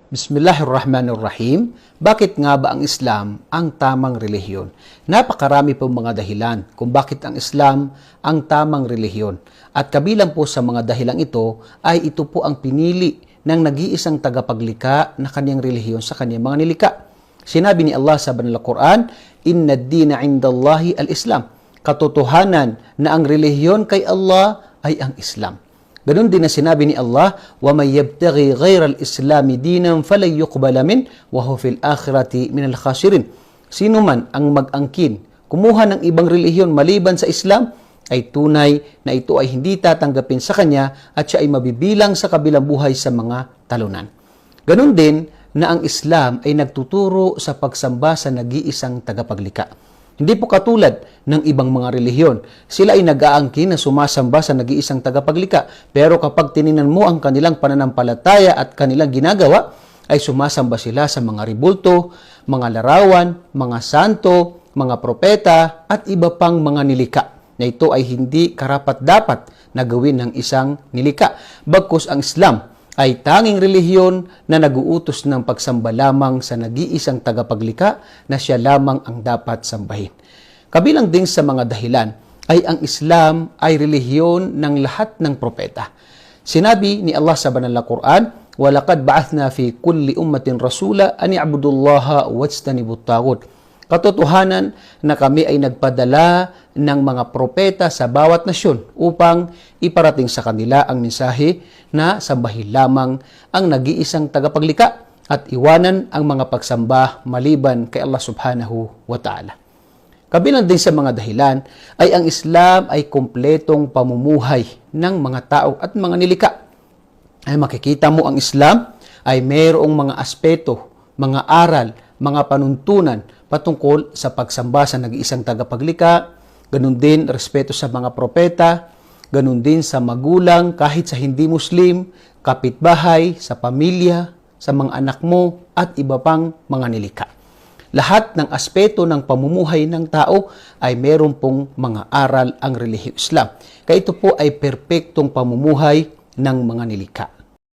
Bismillahirrahmanirrahim. Bakit nga ba ang Islam ang tamang relihiyon? Napakarami pong mga dahilan kung bakit ang Islam ang tamang relihiyon. At kabilang po sa mga dahilang ito ay ito po ang pinili ng nag-iisang tagapaglikha na kanyang relihiyon sa kanyang mga nilikha. Sinabi ni Allah sa Banal na Quran, "Inna ad-dina 'indallahi al-Islam." Katotohanan na ang relihiyon kay Allah ay ang Islam. Ganun din na sinabi ni Allah, وَمَنْ يَبْتَغِي غَيْرَ الْإِسْلَامِ دِينًا فَلَنْ يُقْبَلَ مِنْهُ وَهُوَ فِي الْآخِرَةِ مِنَ الْخَاسِرِينَ. Sino man ang mag-angkin, kumuha ng ibang relihiyon maliban sa Islam, ay tunay na ito ay hindi tatanggapin sa kanya at siya ay mabibilang sa kabilang buhay sa mga talunan. Ganun din na ang Islam ay nagtuturo sa pagsamba sa nag-iisang tagapaglikha. Hindi po katulad ng ibang mga relihiyon. Sila ay nag-aangkin na sumasamba sa nag-iisang tagapaglikha. Pero kapag tiningnan mo ang kanilang pananampalataya at kanilang ginagawa, ay sumasamba sila sa mga ribulto, mga larawan, mga santo, mga propeta, at iba pang mga nilikha. Na ito ay hindi karapat-dapat na gawin ng isang nilikha. Bagkus ang Islam ay tanging relihiyon na nag-uutos ng pagsamba lamang sa nag-iisang tagapaglikha na siya lamang ang dapat sambahin. Kabilang din sa mga dahilan ay ang Islam ay relihiyon ng lahat ng propeta. Sinabi ni Allah sa Banal na Quran, وَلَقَدْ بَعَثْنَا فِي كُلِّ أُمَّةٍ رَسُولًا أَنِ اعْبُدُوا اللَّهَ وَاجْتَنِبُوا الطَّاغُوتَ. Katotohanan na kami ay nagpadala ng mga propeta sa bawat nasyon upang iparating sa kanila ang mensahe na sambahin lamang ang nag-iisang tagapaglikha at iwanan ang mga pagsamba maliban kay Allah subhanahu wa ta'ala. Kabilang din sa mga dahilan ay ang Islam ay kumpletong pamumuhay ng mga tao at mga nilikha. Ay makikita mo ang Islam ay mayroong mga aspeto, mga aral, mga panuntunan patungkol sa pagsamba sa nag-iisang tagapaglikha, ganun din respeto sa mga propeta, ganun din sa magulang kahit sa hindi Muslim, kapitbahay, sa pamilya, sa mga anak mo at iba pang mga nilikha. Lahat ng aspeto ng pamumuhay ng tao ay meron pong mga aral ang relihiyong Islam. Kaya ito po ay perpektong pamumuhay ng mga nilikha.